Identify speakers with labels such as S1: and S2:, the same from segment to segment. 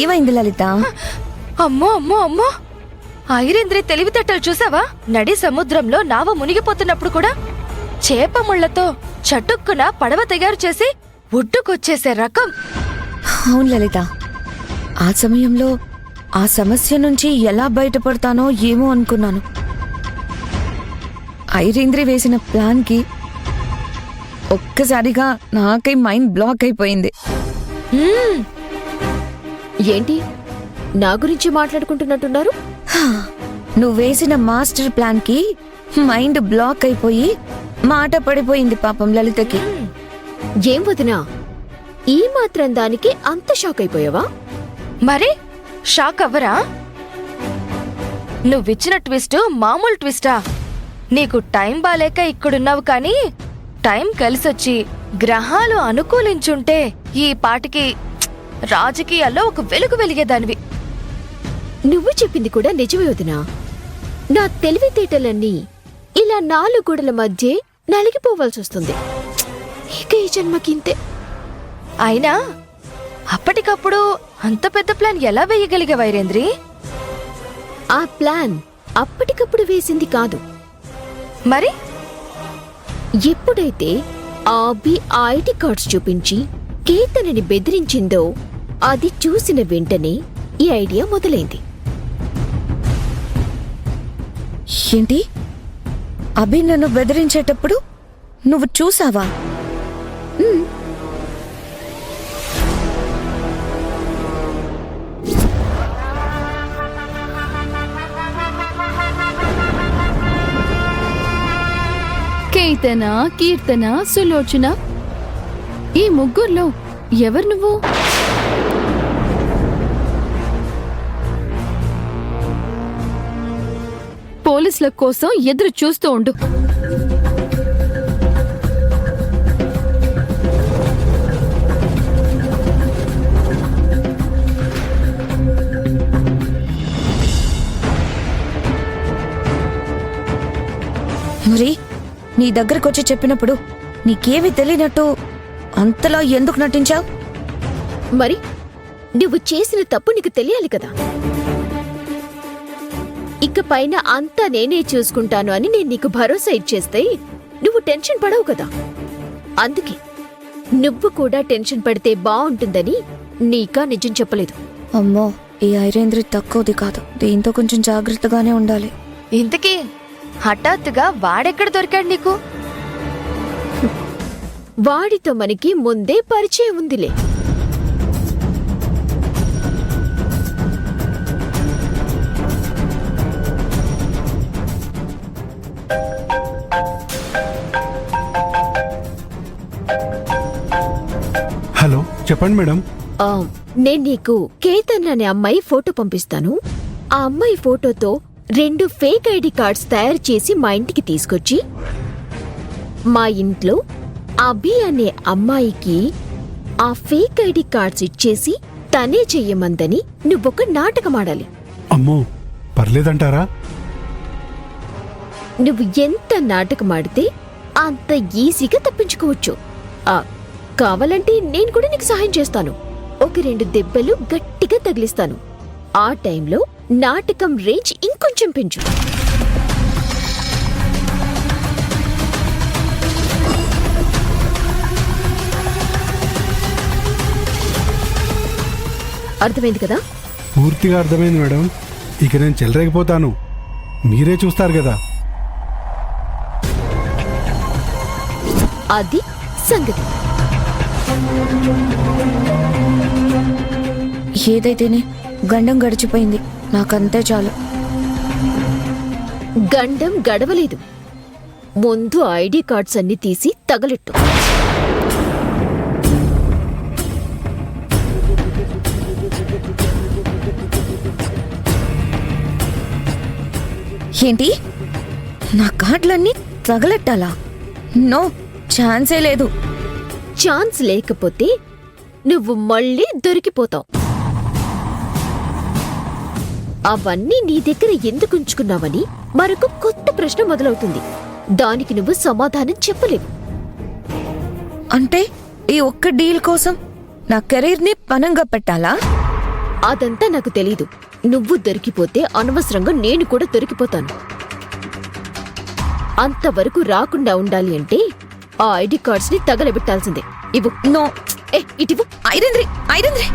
S1: ఏమైంది లలిత?
S2: అమ్మో అమ్మో అమ్మో, ఐరేంద్రి తెలివితేటలు చూసావా? నడి సముద్రంలో నావ మునిగిపోతున్నప్పుడు కూడా చేప ముళ్లతో చటుక్కున పడవ తయారు చేసి ఒడ్డుకొచ్చేసే రకం.
S1: అవును లలిత, ఆ సమయంలో ఆ సమస్య నుంచి ఎలా బయటపడతానో ఏమో అనుకున్నాను. ఐరేంద్రి వేసిన ప్లాన్కి ఒక్కసారిగా నాకై మైండ్ బ్లాక్ అయిపోయింది.
S3: ఏంటి నా గురించి మాట్లాడుకుంటున్నట్టున్నారు?
S1: నువ్వేసిన మాస్టర్ ప్లాన్కి మైండ్ బ్లాక్ అయిపోయి మాట పడిపోయింది పాపం లలితకి.
S3: ఏం వదినా, ఈ మాత్రం దానికి అంత షాక్ అయిపోయావా?
S2: మరి షాక్ అవ్వరా? నువ్విచ్చిన ట్విస్ట్ మామూలు ట్విస్టా? నీకు టైం బాలేక ఇక్కడున్నావు కానీ టైం కలిసొచ్చి గ్రహాలు అనుకూలించుంటే ఈ పాటికి రాజకీయాల్లో ఒక వెలుగు వెలిగేదానివి.
S3: నువ్వు చెప్పింది కూడా నిజమే వదినా. నా తెలివితేటలన్నీ ఇలా 4 గోడల మధ్య నలిగిపోవాల్సొస్తుంది. ఇక ఈ జన్మకింతే.
S2: అయినా అప్పటికప్పుడు అంత పెద్ద ప్లాన్ ఎలా వేయగలిగే వైరేంద్రి?
S3: ఆ ప్లాన్ అప్పటికప్పుడు వేసింది కాదు.
S2: మరి
S3: ఎప్పుడైతే ఆబి ఐడి కార్డ్స్ చూపించి కేతనని బెదిరించిందో అది చూసిన వెంటనే ఈ ఐడియా మొదలైంది.
S1: ఏంటి? అభి నన్ను బెదిరించేటప్పుడు నువ్వు చూసావా?
S4: కేతన, కీర్తన, సులోచన, ఈ ముగ్గుర్లో ఎవరు నువ్వు? పోలీసుల కోసం ఎదురు చూస్తూ ఉండు.
S1: మరి నీ దగ్గరకొచ్చి చెప్పినప్పుడు నీకేమీ తెలియనట్టు అంతలా ఎందుకు నటించావు?
S3: మరి నువ్వు చేసిన తప్పు నీకు తెలియాలి కదా. ఇక పైన అంతా నేనే చూసుకుంటాను అని నేను నీకు భరోసా ఇచ్చేస్తే నువ్వు టెన్షన్ పడవు కదా. అందుకే నువ్వు కూడా టెన్షన్ పడితే బావుంటుందని నీకా నిజం చెప్పలేదు.
S1: అమ్మో, ఈ ఐరేంద్రి తక్కువది కాదు. దీంతో కొంచెం జాగ్రత్తగానే ఉండాలి.
S2: ఇంతకీ హఠాత్తుగా వాడెక్కడ దొరికాడు నీకు?
S3: వాడితో మనకి ముందే పరిచయం ఉందిలే.
S5: హలో, చెప్పండి మేడం.
S3: నేను నీకు కేతన్ అనే అమ్మాయి ఫోటో పంపిస్తాను. ఆ అమ్మాయి ఫోటోతో 2 ఫేక్ ఐడి కార్డ్స్ తయారు చేసి మా ఇంటికి తీసుకొచ్చి మా ఇంట్లో అభి అనే అమ్మాయికి ఆ ఫేక్ ఐడి కార్డ్స్ ఇచ్చేసి తనే చెయ్యమందని నువ్వొక నాటకమాడాలి.
S5: అమ్మో, పర్లేదంటారా?
S3: నువ్వు ఎంత నాటకమాడితే అంత ఈజీగా తప్పించుకోవచ్చు. కావాలంటే నేను కూడా నీకు సహాయం చేస్తాను. ఒక 2 దెబ్బలు గట్టిగా తగిలిస్తాను. ఆ టైంలో నాటకం రేంజ్ ఇంకొంచెం పెంచు. అర్థమైంది కదా?
S5: పూర్తిగా అర్థమైంది మేడం. ఇక నేను చెలరేగిపోతాను, మీరే చూస్తారు కదా.
S3: అది సంగతి.
S1: ఏదైతేనే గండం గడిచిపోయింది. నాకంతే చాలు.
S3: గండం గడవలేదు. ముందు ఐడి కార్డ్స్ అన్ని తీసి తగలెట్టు.
S1: ఏంటి? నా కార్డులన్నీ తగలెట్టాలా? నో, ఛాన్సే లేదు.
S3: ఛాన్స్ లేకపోతే నువ్వు మళ్ళీ దొరికిపోతావు. అవన్నీ నీ దగ్గర ఎందుకు ఉంచుకున్నావని మరొక కొత్త ప్రశ్న మొదలవుతుంది. దానికి నువ్వు సమాధానం చెప్పలేవు.
S1: అంటే ఈ ఒక్క డీల్ కోసం నా కెరీర్ని పనంగా పెట్టాలా?
S3: అదంతా నాకు తెలీదు. నువ్వు దొరికిపోతే అనవసరంగా నేను కూడా దొరికిపోతాను. అంతవరకు రాకుండా ఉండాలి అంటే ఆ ఐడి కార్డ్స్ ని తగలబెట్టాల్సిందే. ఇవ్వు.
S1: నో.
S3: ఇటివ్వు.
S1: ఐరేంద్రి ఐరేంద్రి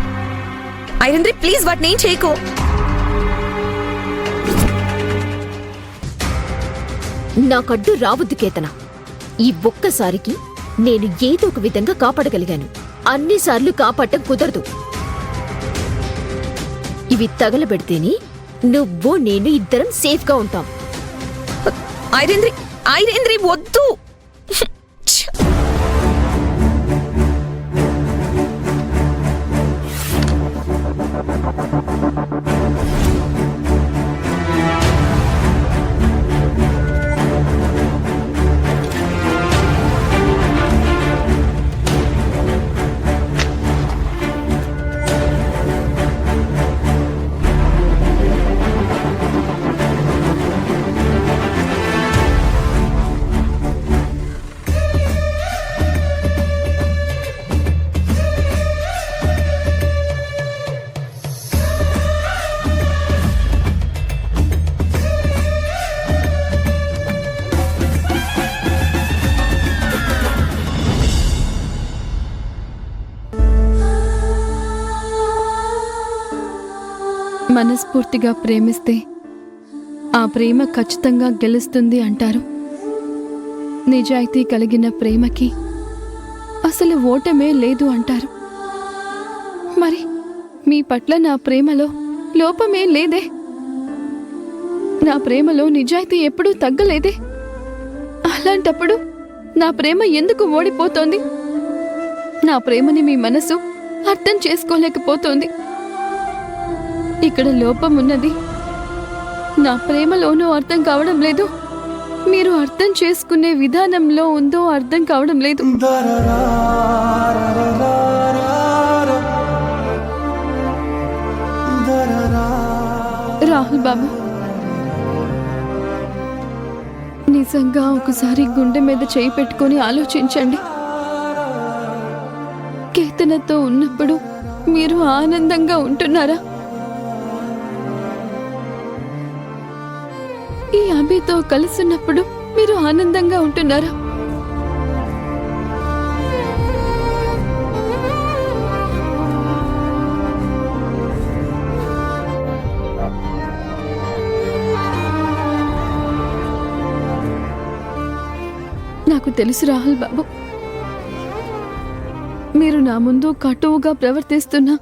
S1: ఐరేంద్రి ప్లీజ్ వాటిని ఏం చేయకు.
S3: నాకడ్డు రావద్దు కేతన. ఈ ఒక్కసారికి నేను ఏదో ఒక విధంగా కాపాడగలిగాను. అన్నిసార్లు కాపాడటం కుదరదు. ఇవి తగలబెడితేనే నువ్వు నేను ఇద్దరం సేఫ్గా ఉంటాం.
S1: ఐరేంద్రి ఐరేంద్రి వద్దు.
S4: మనస్ఫూర్తిగా ప్రేమిస్తే ఆ ప్రేమ ఖచ్చితంగా గెలుస్తుంది అంటారు. నిజాయితీ కలిగిన ప్రేమకి అసలు ఓటమే లేదు అంటారు. మరి మీ పట్ల నా ప్రేమలో లోపమే లేదే. నా ప్రేమలో నిజాయితీ ఎప్పుడూ తగ్గలేదే. అలాంటప్పుడు నా ప్రేమ ఎందుకు ఓడిపోతోంది? నా ప్రేమని మీ మనసు అర్థం చేసుకోలేకపోతోంది. ఇక్కడ లోపం ఉన్నది నా ప్రేమలోనూ అర్థం కావడం లేదు. మీరు అర్థం చేసుకునే విధానంలో ఉందో అర్థం కావడం లేదు. రాహుల్ బాబు, నిజంగా ఒకసారి గుండె మీద చేయి పెట్టుకొని ఆలోచించండి. కేతనతో ఉన్నప్పుడు మీరు ఆనందంగా ఉంటున్నారా? ఈ అభితో కలిసినప్పుడు మీరు ఆనందంగా ఉంటున్నారా? నాకు తెలుసు రాహుల్ బాబు, మీరు నా ముందు కటువుగా ప్రవర్తిస్తున్నా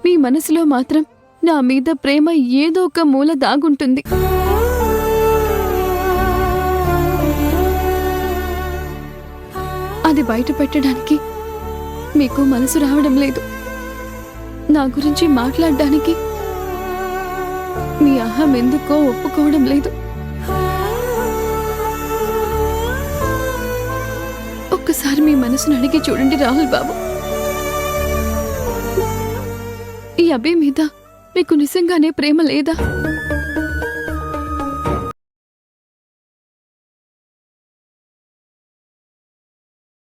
S4: మీ మనసులో మాత్రం నా మీద ప్రేమ ఏదో ఒక మూల దాగుంటుంది. అది బయట పెట్టడానికి మీకు మనసు రావడం లేదు. నా గురించి మాట్లాడడానికి మీ అహం ఎందుకో ఒప్పుకోవడం లేదు. ఒక్కసారి మీ మనసును అడిగి చూడండి రాహుల్ బాబు. ఈ అభి మీద మీకు నిజంగానే ప్రేమ లేదా?